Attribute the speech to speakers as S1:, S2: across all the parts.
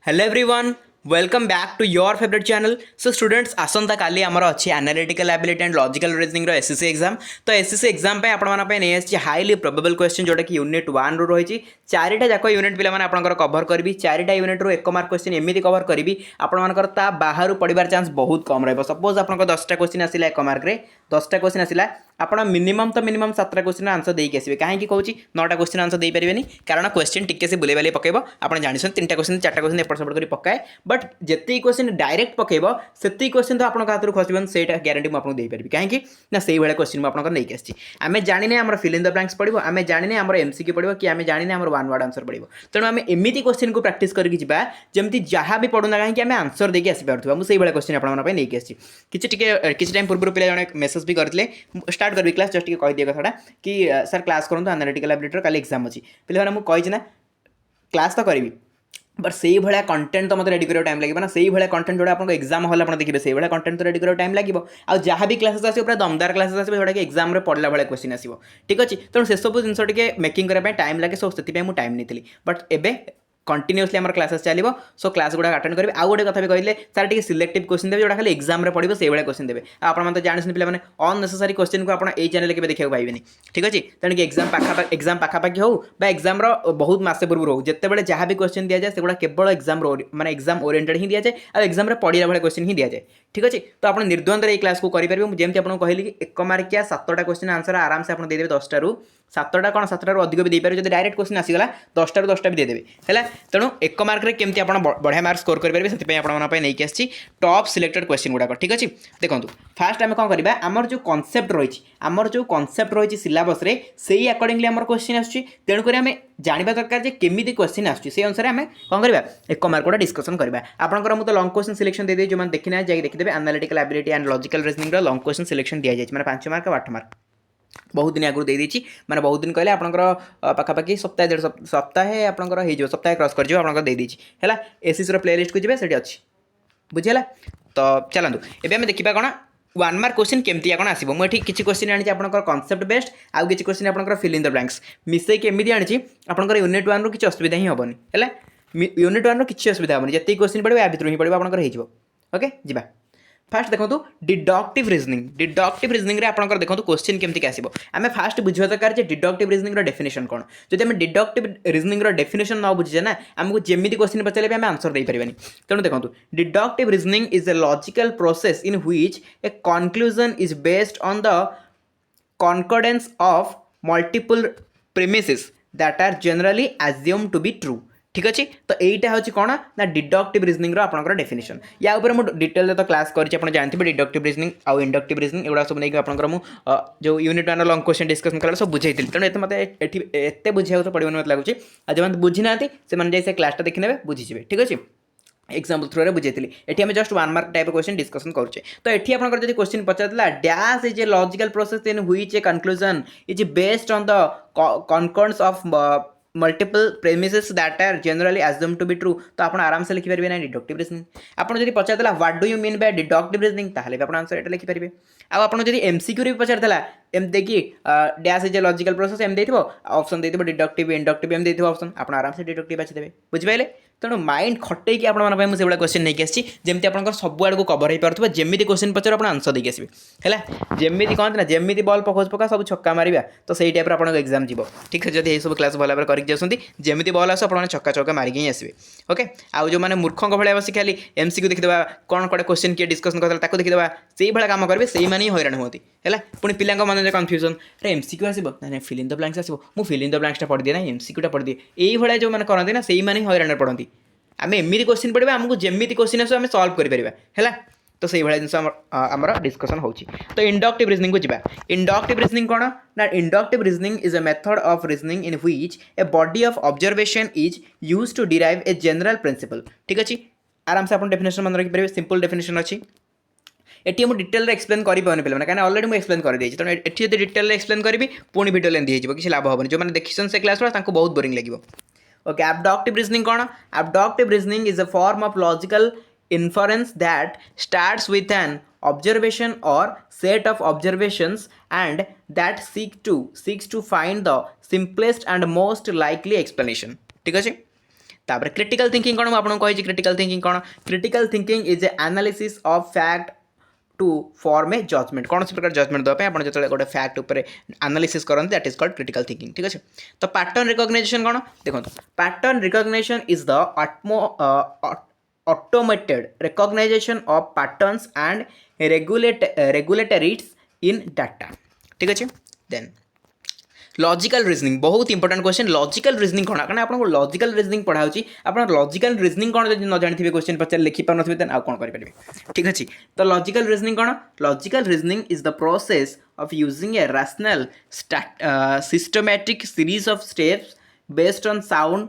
S1: Hello everyone, welcome back to your favourite channel. So students, आसंता काली आमर अच्छी analytical ability and logical reasoning रो एसएससी एग्जाम। तो एसएससी एग्जाम पे आपण माने नहीं आसी हाईली प्रोबेबल क्वेश्चन जोटा कि यूनिट 1 रो रही चारिटा जाक यूनिट पिला माने आपनकर कवर करबी। चारिटा यूनिट रो 1 मार्क क्वेश्चन एमिति कवर करबी आपण मानकर ता बाहर पड़िबार चांस बहुत कम रहबो। सपोज आपनकर 10टा क्वेश्चन आसिला 1 मार्क रे 10टा क्वेश्चन आसिला आपण मिनिमम 7टा क्वेश्चन आंसर देके आसीबे। काहे कि कहूची 9टा क्वेश्चन आंसर दे परिबेनी कारण क्वेश्चन टिके से बुले बाले पकेबो। आपण जानिसन 3टा क्वेश्चन 4टा क्वेश्चन एपट सेपट करी पकाए, बट जेते क्वेश्चन डायरेक्ट पकेबो सेते क्वेश्चन तो आपण हाथ खसबन सेटा ग्यारंटी मु आपन दे परिबी। काहे कि ना सेही वाला क्वेश्चन मु आपन नेके आछि। आमे जानिने हमर फिल इन द ब्लैंक्स पडिबो, आमे जानिने हमर एमसीक्यू पडिबो कि आमे जानिने हमर वन वर्ड आंसर पडिबो। तेणु आमे एमिति क्वेश्चन को प्रैक्टिस करके जिबा जेमति जहा भी पडुना काहे कि आमे आंसर देके आसी पारथुबा। मु सेही वाला क्वेश्चन आपण मन पय नेके आछि। किछि टाइम पूर्व पिला जने मेसेज भी करथिले स्टार्ट करबी क्लास जस्ट कहि दिया कथाटा कि सर क्लास करंतु एनालिटिकल एबिलिटी काली एग्जाम अछि। पिले माने मु कहि छि ना क्लास तो करी, बट से भाया कंटेंट तो मतलब रेडी करा टाइम लगे ना। से भाया कंटेंट जोड़ा आपको एग्जाम हल आप देखिए से भाया कंटेंट तो रेडी करा टाइम लगे। आ जहाँ भी क्लासेस आसो पूरा दमदार क्लासेस आसो जोटा कि एग्जाम रे पढ़ला भाया क्वेश्चन आसो। ठीक अच्छे, तेणु से सब जिन मेकिंग करने टाइम लगे, सो से मुझे टाइम नहीं, बट एबे कंटिन्यूअसली आम क्लासेस चलो। सो क्लास गुड़ा अटेंड करेंगे। आउ गोटे कथा भी कहले सर टी सिलेक्टिव क्वेश्चन देवे जोटा खाली एग्जाम रे पड़ो से भाया क्वेश्चन देवे। आप तो जानते पे मैंने अननेसेसरी क्वेश्चन को आप चैनल के देखा पाइबेनी। ठीक अच्छे, तेणु कि एग्जाम पाखापाखि हो एग्जाम बहुत मसे पूर्व हो जिते बड़े जहाँ भी क्वेश्चन दि जाए सेगुड़ा केवल एग्जाम माने एग्जाम ओरिएंटेड ही दि जाए और एग्जाम पढ़ा भाया क्वेश्चन ही दि जाए। ठीक अच्छे, तो आप निर्द्वंद क्लास को करेंगे। जमी आपको कहली कि 1 मार्किया 7टा क्वेश्चन आंसर आराम से आप देदेवे 10टा रु 7टा कौन 7टा रु अधिक भी दे पारे। जो डायरेक्ट क्वेश्चन आसीगला 10टा रु 10टा भी देदेवे है। तेणु 1 मार्क रे केमती आप बढ़िया मार्क स्कोर करेंगे से नहीं आसी टॉप सिलेक्टेड क्वेश्चन गुड़ाक। ठीक अच्छे, देखो फास्ट आम कौन करवा आमर जो कॉन्सेप्ट रही सिलेबस रे से अकॉर्डिंगली आमर क्वेश्चन आसुची। तेणुक आम जानवा दरकार जे केमिति क्वेश्चन आसुची से अनुसार आम कौन करवा 1 मार्क गुड़ा डिस्कसन करवा। आपंकर मुझे लॉन्ग क्वेश्चन सिलेक्शन दे जो मैंने देखना जाए देखिए analytical ability and logical reasoning long question selection दि जाए मैंने 5 मार्क 8 मार्क बहुत दिन आगुरी देती मैंने बहुत दिन कहले आपंकर पाखापाखि सप्ताह 1.5 सप्ताह आपंकर हो सप्ताह क्रॉस कर आपंकर दे देती है। एसीसी प्लेलिस्ट को जी से अच्छी बुझीगला। तो चलतु एवं आम देखा कौन 1 मार्क क्वेश्चन केमती कौन आसो। मुझे किसी क्वेश्चन आनी आपंकर कॉन्सेप्ट बेस्ड आउ किसी क्वेश्चन आपंकर फिल इन द ब्लैंक्स मिसेक एमती आनी आपंकर यूनिट 1 रु किसी असुविधा ही हेनी है। यूनिट 1 रु किसी असुविधा हेनी जितनी क्वेश्चन पड़े या भितर ही पड़े आपंकर हो। ओके जी फास्ट देखो डिडक्टिव रीजनिंग रे आपनकर देखो क्वेश्चन केमती आसीबो। आमे फास्ट बुझिबा दरकार जे डिडक्टिव रीजनिंग रो डेफिनेशन कोन। जदि आमे डिडक्टिव रीजनिंग रो डेफिनेशन न बुझिजे ना हमको जेमिति क्वेश्चन पचाले आमे आंसर दे परिबानी। तेणु देखो deductive reasoning is a logical process in which a conclusion is based on the concordance of multiple premises that are generally assumed to be true. ठीक अच्छे, तो यहीटा हूँ कौन ना डिडक्टिव रीजनिंग आपंकर डेफिनेशन। या ऊपर मुझे डिटेल तो क्लास कर जानते डिडक्टिव रीजनिंग आउ इंडक्टिव रीजनिंग एगुड़ा सब नहीं आपंकर जो यूनिट 1 लॉन्ग क्वेश्चन डिस्कसन कला सब बुझे। तेणु ये मत एत बुझा तो पड़ो मत लगुच जो बुझी ना से क्लासटा देखने बुझीजे। ठीक अच्छे, एग्जाम्पल थ्रू बुझे ये आम just 1 mark type question discussion करुचे। तो ये आपंकर जब क्वेश्चन पचार dash is a logical process in which a conclusion is based on the concordance of multiple premises that are generally assume to be true. तो आप आराम से लिखिपारे ना डिडक्टिव रीजनिंग। आपको जब पचार what do you mean by deductive reasoning ताहले भी आप आंसर ये लिखिपारे। आपको जब एमसीक्यू भी पचार एमती कि dash is a logical process एम देथिबो ऑप्शन देथिबो डिडक्टिव इंडक्टिव एम देथिबो ऑप्शन आप आराम से डिडक्टिव बाछि देबे। बुझिपाइले, तेणु माइंड खटैकी आपन मुझे क्वेश्चन नहीं आसी जमी आप सब आड़ को कवर हो पार्थ जमी क्वेश्चन पचार आप आंसर देके आसबे है। जमी कहते ना जमी बॉल पकोज पका सब छक्का मारिबा तो सही टाइप आप एग्जाम जीव। ठीक है, जब ये सब क्लास भल भाव करके जाऊँगी जमी बॉल आस आप छक्का चौका मारिकी ही आसबे। ओके, आउ जो मैंने मूर्खों भाया बस खाली एमसीक्यू देखीदा कौन कौन क्वेश्चन किए डिस्कसन करता देखीदा से भाया काम करेंगे से ही हैरान होती है। पुणी पिला मन कन्फ्यूजन अरे एमसीक्यू आसो ना फिल इन द ब्लैंक्स आसो मु फिल इन द ब्लैंक्सटा पढ़ दिए ना एमसीक्यूटा पढ़ दिए ये जो मैंने करते ना से ही हैरान पढ़ती। आम एमती क्वेश्चन पढ़ा आमको जमी क्वेश्चन आस सल्व कर तो से भाया जिन आमर डिस्कसन हो। तो इंडक्टिव रीजनिंग को जावा। इंडक्टिव रीजनिंग कौन ना inductive reasoning is a method of reasoning in which a body of observation is used to derive a general principle. ठीक अच्छे, आराम से आप डेफिनेशन मन रखिपारे। सिंपल डेफिनेशन अच्छी ये मुझे डिटेल एक्सप्लेन कर पाने पे कहीं अलरेडी मुझे एक्सप्लेन कर देती। तेणु ये जब डिटेल एक्सप्लेन करी पुणी वीडियो लेंदी हो किसी लाभ हेनी। जो मैंने देखी से क्लास बहुत बोरिंग लगे। ओके, abductive reasoning कौन? Abductive reasoning is a form of logical inference that starts with an observation or set of observations and that seeks to find the simplest and most likely explanation. ठीक है, तापर critical thinking कौन आपको कही critical thinking कौन critical thinking is a analysis of fact to form a judgment कौन से प्रकार जजमेंट देवाई आप जो गोटे फैक्ट उपर एनालिसिस करते that is called critical thinking ठीक है तो पैटर्न रिकॉग्निशन कौन देखो pattern recognition is the automated recognization of patterns and regularities in data ठीक अच्छे देन लॉजिकल रीजनिंग बहुत इंपोर्टेंट क्वेश्चन लॉजिकल रीजनिंग कौन कारण आपको लॉजिकल रीजनिंग पढ़ाऊँ आप लॉजिकल रीजनिंग कौन जब न जानी क्वेश्चन पचार लिखिपारे देन आउ कौन करेंगे ठीक अच्छे तो लॉजिकल रीजनिंग कौन logical reasoning is the process of using a rational systematic series of steps based on sound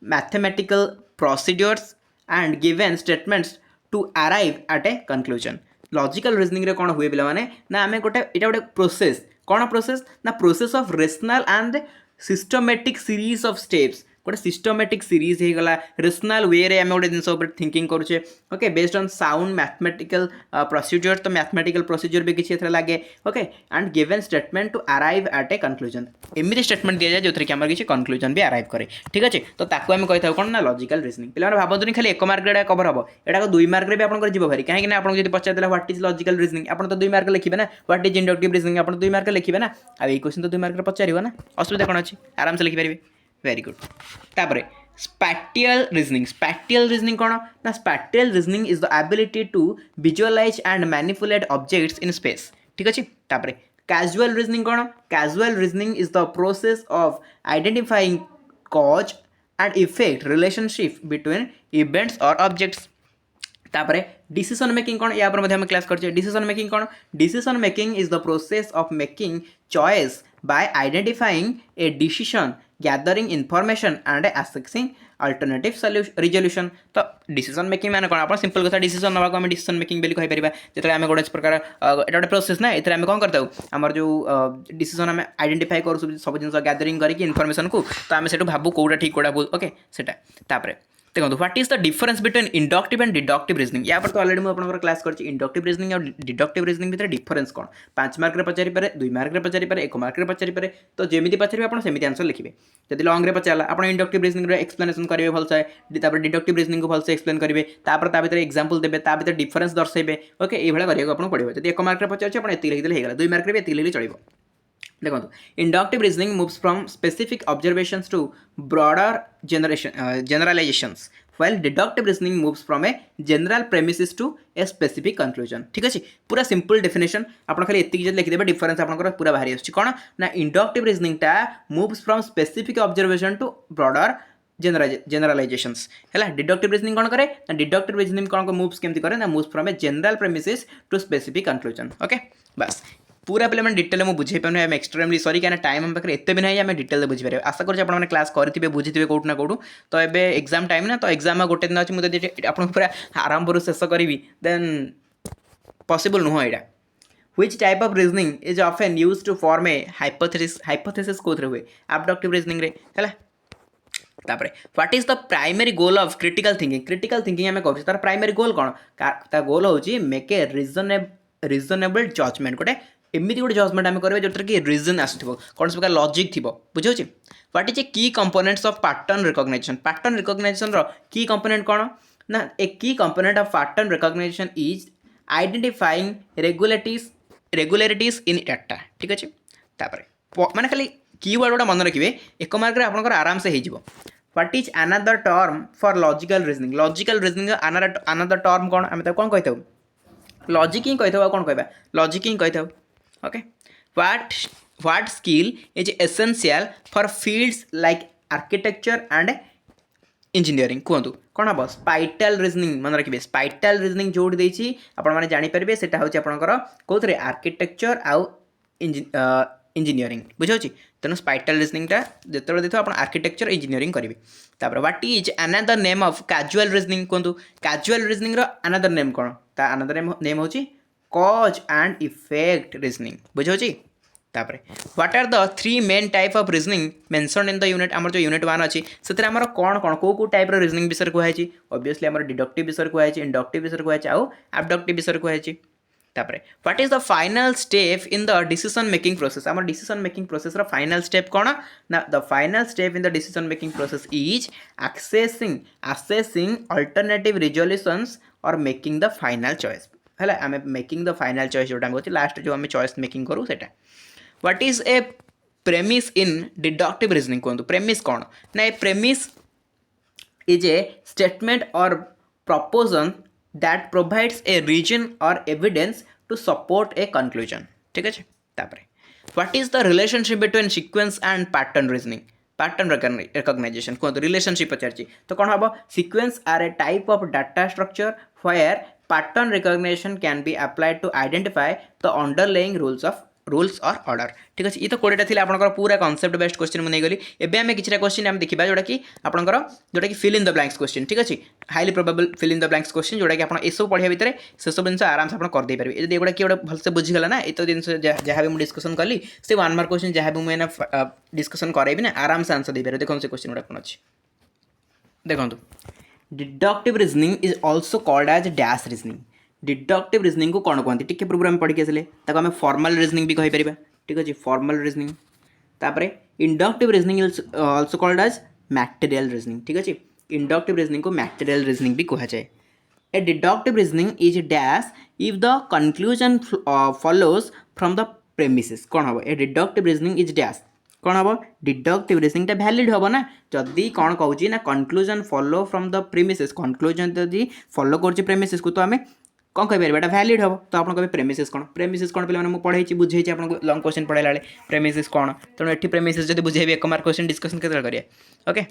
S1: mathematical procedures and given statements to arrive at a conclusion logical reasoning रे कौन हुए पे ना आम गोटे यहाँ गोटे प्रोसेस कौन प्रोसेस ना process of rational and systematic series of steps गोटे सिस्टमैटिक सीरीज हो गला रेशनल वे रे आम गोटे जिन थिंकिंग करुचे okay based on sound mathematical procedure तो मैथमेटिकल प्रोसीजर भी किसी लगे okay and given statement to arrive at a conclusion एमती स्टेटमेंट दि जाए जो कि आम किसी कंक्लूजन भी अराइव करे ठीक अच्छे तो ताकू आम कही था कौन ना लॉजिकल रीजनिंग पे भावतुनि खाली 1 मार्क रे कवर हम एटा 2 मार्क रे भी आपन जीव भारी कहीं आपको जब पचार देला व्हाट इज लॉजिकल रीजनिंग आप तो 2 मार्क लिखे ना व्हाट इज इंडक्टिव रीजनिंग आप 2 मार्क लिखे ना आ क्वेश्चन तो 2 मार्क पचार ना असुविधा कौन अच्छी आराम से लिखिपारे वेरी गुड तापर स्पैटियल रीजनिंग कौन ना spatial reasoning is the ability to visualise and manipulate objects in space ठीक अच्छे तापर कैजुअल रीजनिंग कौन casual reasoning is the process of identifying cause and effect relationship between events और objects तापर decision making कौन या पर क्लास कर डिसीजन मेकिंग कौन decision making is the process of making choice by identifying a decision gathering information and accessing alternative resolution तो decision making मैंने कौन आप सिंपल कथा डिसीजन नाक आम डिसीजन मेकिंग बोली कहीपर जो आम गोटे प्रकार एटा गोटे प्रोसेस ना ये आम कौन करता आम जो डिसीजन आम आइडेंटिफाई कर सब जिन गैदरिंग करके इनफॉरमेशन को तो आम से भावु कौटा ठीक कौटा भूल ओके सेटा देखो what is the difference between inductive and deductive reasoning या पर तो ऑलरेडी मुझे क्लास कर इंडक्टिव रीजनिंग और डिडक्टिव रीजनिंग भितर डिफरेंस कौन 5 मार्क रे पचारि पारे 2 मार्क रे पचारि पारे 1 मार्क रे पचारि पारे तो जेमिति पचारि आप सेमिति आंसर लिखिबे जदि लॉन्ग रे पचारला आप इंडक्टिव रीजनिंग रे एक्सप्लेनेशन करेंगे भलसे तापर डिडक्टिव रीजनिंग को भलसे एक्सप्लेन करेंगे तापर ता भितर एग्जांपल देबे ता भितर डिफरेंस दर्शाइबे ओके ए भला करिया आपन पड़िबो जदि 1 मार्क रे पचारछि आपण एति लिखिदेले हेगला 2 मार्क रे भी एति लिखले चलिबो देखो inductive reasoning moves from specific observations to broader generalisations while deductive reasoning moves from a general premises to a specific conclusion ठीक अच्छे पूरा सिंपल डेफिनेशन आप खाली एति लिखिदेवे डिफरेंस आपंकर पूरा बाहरी आसुछि कौन ना इंडक्टिव रीजनिंग टा moves from specific observation to broader generalisations है डिडक्टिव रीजनिंग कौन करे ना डिडक्टिव रीजनिंग कौन मूव्स केमती करे ना moves from a general premises to specific conclusion okay बस पूरा पे मैंने डिटेल में बुझे पाने आम एक्सट्रीमली सॉरी क्या टाइम हम पाखे एत भी नहीं आम डिटेल बुझीपारे आशा करें आपने क्लास करेंगे बुझे कौटू ना कौटू तो ये एग्जाम टाइम ना तो एग्जाम गोटे दिन अच्छे मुझे आपको पूरा आरंभ शेष करी देन पॉसिबल नुह यहाँ which type of reasoning is often used to form a hypothesis कौन हुए एबडक्टिव रीजनिंग रे है तापर what is the primary goal of critical thinking आम कह तार प्राइमरी गोल कौन ता गोल हूँ मेक ए रिजनेबल जजमेंट गोटे एमती गोटे जजमेंट आम करेंगे जो कि रिजन आसो कौन से प्रकार लॉजिक थी बुझे व्हाट इज ए की कंपोनेंट्स ऑफ पैटर्न रिकॉग्निशन की कंपोनेंट कौन ना ए की component of pattern recognition is identifying regularities in data ठीक अच्छे माने खाली कीवर्ड गोटा मन रखिए 1 मार्क रे आपनकर आराम से हो what is another term for logical reasoning another term कौन आम कौन कही था लॉजिक ही कही था कौन कहबा लॉजिक ही कही था okay what skill is essential for fields like architecture and engineering कहतु कौन हम स्पाइटाल रीजनिंग मन रखिए स्पाइटाल रीजनिंग जो आपने जानीपारे से आपंकर कौन आर्किटेक्चर आउ इंजीनियरिंग बुझे तेणु स्पाइटाल रीजनिंगटा जो देखो आप आर्किटेक्चर इंजीनियरिंग करेंगे तापर what is another name of causal reasoning कहतु कैजुअल रीजनिंग अनदर नेम कौन ता अनदर नेम हूँ कॉज एंड इफेक्ट रीजनिंग बुझे तापर what are the 3 main type of reasoning mentioned in the unit आमर जो यूनिट 1 अच्छी से कौन कौन कौ टाइप रीजनिंग विषय कहुई ऑब्वियसली आम डिडक्टिव विषय कहुई इंडक्टिव विषय कहुई आउ एबडक्टिव विषय कहुई तापर what is the final step in the decision making process आम डिसीजन मेकिंग प्रोसेस रो फाइनल स्टेप कौन ना the final step in the decision making process is assessing alternative resolutions और मेकिंग द फाइनल चॉइस है आम making the final choice जोटा होती last जो आम चॉइस मेकिंग करूँ सेटा what is a premise in deductive reasoning कहतु प्रेमिस कौन ना a premise is a statement और proposition that provides a reason or evidence to support a conclusion ठीक है तापर what is the relationship between sequence and pattern reasoning pattern recognition कहते relationship पचार तो कौन हम sequence are a type of data structure where pattern recognition can be applied to identify the underlying rules or order ठीक अच्छे ये तो 20टा थी आपंकर पूरा कॉन्सेप्ट बेस्ड क्वेश्चन मुझे गली एवं आम किसी क्वेश्चन आम देखा जोटा कि आपंकर जोटा कि fill in the blanks question ठीक अच्छे highly probable fill in the blanks question जोटा कि आप सब पढ़िया भितर से सब जिन आराम से करदे पारे यदि एगुड़ा किए गोटे भलसे बुझीगला ना ये तो जिन जहाँ भी मुझे डिस्कसन कली से 1 मार्क क्वेश्चन जहाँ भी मुझे डिस्कसन कराइबी ना आराम से आंसर दे पारे देखो से क्वेश्चन गुड़ा कौन अच्छे देखो deductive reasoning is also called as dash reasoning deductive reasoning को कौन कहते टिके पूर्व आम पढ़ी आसे आम फॉर्मल रीजनिंग भी कहीपर ठीक अच्छे फॉर्मल रीजनिंग तापर inductive reasoning is also called as material reasoning ठीक अच्छे इंडक्टिव रीजनिंग को मैटेरियल रीजनिंग भी कहा जाए a deductive reasoning is dash if the conclusion follows from the premises कौन हम a deductive reasoning is dash कौन हम डिडक्टिव रीजनिंग टा वैलिड हम ना जदि कौन कहूँ ना conclusion follow from the premises conclusion जदि फॉलो कर प्रेमिसेस को तो आम कौन कहीपर एटा वैलिड हम तो आप कहे प्रेमिसेस कौन पे मुझे पढ़ाई बुझे आपको लंग क्वेश्चन पढ़ाला बेले प्रेमिसेस कौन तेणु ये प्रेमिसेस जब बुझे 1 मार्क क्वेश्चन डिस्कसन के करिए okay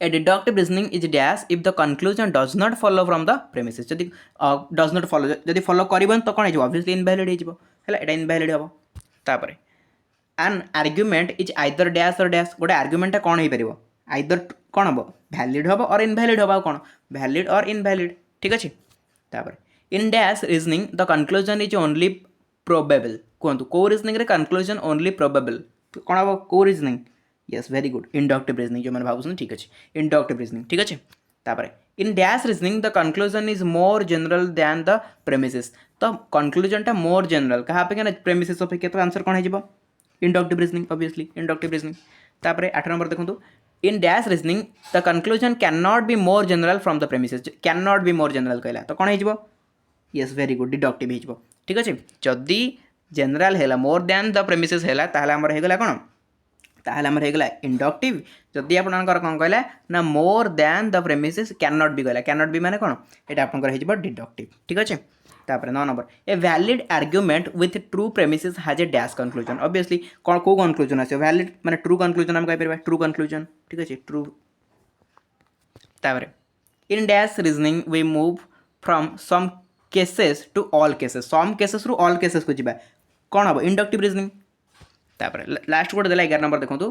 S1: a deductive reasoning is dash if the conclusion does not follow from the premises जदि डज नॉट फॉलो जदि फॉलो करबन तो कौन हो ऑब्वियसली इनवैलिड हो इनवैलिड हम तापर an argument is either dash or dash गोटे आर्ग्युमेंटा कौन हो पार आइदर कौन हम वैलिड हम और इनवैलिड हम कौन वैलिड और इनवैलिड ठीक अच्छे तापर in dash reasoning the conclusion is only probable कहतु कौ रीजनिंग रे कंक्लूजन ओनली प्रोबेबल कौन हम कौ reasoning yes very good inductive reasoning जो मैंने भावुँ ठीक अच्छे इंडक्टिव रीजनिंग ठीक अच्छे तापर in dash reasoning the conclusion is more general than the premises तो कंक्लूजन टा मोर जनरल क्या अपेक्षा प्रेमिसेस अपेक्षा तो आंसर कौन हो inductive reasoning obviously inductive reasoning तापर 8 नंबर देखो इन dash reasoning the conclusion can not be more general from the premises can not be more general कहला तो कौन हो यस वेरी गुड डिडक्टिव हो ठीक अच्छे जदि जनरल है मोर दैन द प्रेमिसेस है होगा कौन ताहले आमर होगा इंडक्टिव जदि आपंकर कौन कहला ना more than the premises can not be कहला कैन नॉट बी माने कौन यहाँ आपंकर डिडक्टिव ठीक अच्छे तापर 9 number a valid argument with true premises has a dash conclusion obviously कौन को कंक्लूजन आसे वैलिड माने ट्रू कंक्लूजन हम कहीपर ट्रू कंक्लूजन ठीक अच्छे ट्रू तापर in dash reasoning we move from some cases to all cases some cases रु all cases को जीवा कौन हम इंडक्टिव रीजनिंग तापर लास्ट गोटे देला 11 नंबर देखो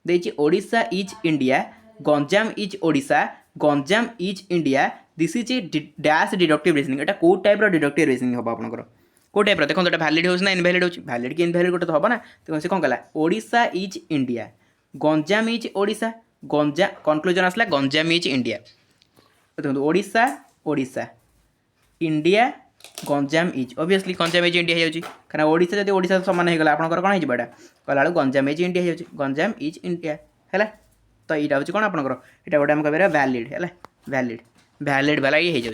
S1: देखिए Odisha is India Ganjam is Odisha Ganjam is India this is a dash deductive reasoning एटा को टाइप डिडक्टिव रीजनिंग हम आपंकर को टाइप देखो तो वैलिड हो ना इनवैलिड हो वैलिड कि इनवैलिड गोटे तो हम ना तो से कौन कहला Odisha is India Ganjam is Odisha गंजा कंक्लूजन आसला गंजाम इज इंडिया देखो Odisha Odisha India Ganjam is obviously Ganjam is India हो कहीं ओडिशा जब ओडिशा सामान होगा आपंकर कौन होगा कहला गंजाम इज इंडिया हो गंजाम इज इंडिया है तो यहाँ हूँ कौन आपंकर यहाँ गोटे आम कह वैलिड है वैलिड वैलिड वाला ये हो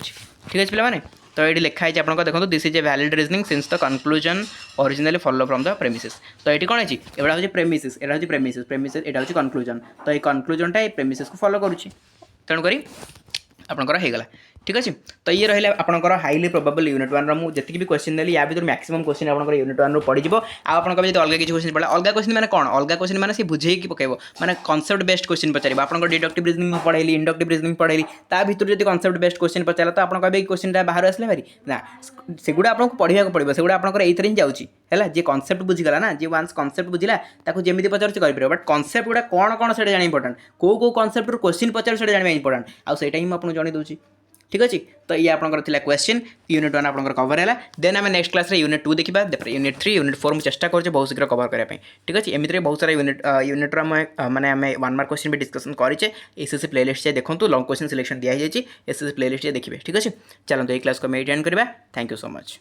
S1: ठीक अच्छे पे तो ये लिखाई आप देखो this is a valid reasoning since the conclusion originally follow from the premises तो ये कौन है एटा हूँ प्रेमिसेस एटा हूँ प्रेमिसेस प्रेमिसेस यहाँ हूँ कंक्लूजन तो ये कंक्लूजनटा ये प्रेमिसेस को फॉलो करुँच तेणुक आपंकर होगा ठीक अच्छे तो ये रहा आपंकर हाईली प्रोबेबल यूनिट 1 मुझे भी क्वेश्चन देली या भर मैक्सिमम क्वेश्चन आप यूनिट 1 पड़ जाए आप अलग किसी क्वेश्चन पड़ा अलग क्वेश्चन मैंने कौन अलग क्वेश्चन मैंने बुझे पकेब मैंने कॉन्सेप्ट बेस्ड क्वेश्चन पचार आप डिडक्टिव रीजनिंग पढ़ेली इंडक्टिव रीजनिंग पढ़ेली ता भर जब कॉन्सेप्ट बेस्ड क्वेश्चन पचारा तो आप कहे क्वेश्चन बाहर आसले भारी ना सेगुड़ा आपको पढ़ा पड़ो सेगुड़ा आपंकर ये जाऊँगी जी कॉन्सेप्ट बुझीगला ना जी वांस कॉन्सेप्ट बुझिला ताको जेमिति पचार कर बट कॉन्सेप्ट गुड़ा कौन कौन से जाना इंपोर्टेंट को कॉन्सेप्ट क्वेश्चन पचार से जाना इंपोर्टेंट आउ ही मुझे जन दूसरी ठीक अच्छे तो ये आपंकर क्वेश्चन यूनिट 1 आपंकर कवर है देन आम नेक्स्ट क्लास यूनिट 2 देखा यूनिट 3 यूनिट 4 मुझे चेष्टा कर बहुत शीघ्र कवर करने ठीक अच्छे एमती बहुत सारा यूनिट माने आम 1 मार्क क्वेश्चन भी डिस्कसन करें एसएससी प्लेलिस्ट देखो लॉन्ग क्वेश्चन सिलेक्शन दिखाई एसएससी प्लेलिस्ट देखिए ठीक अच्छे चलते ये क्लास को एंड करवा थैंक यू सो मच।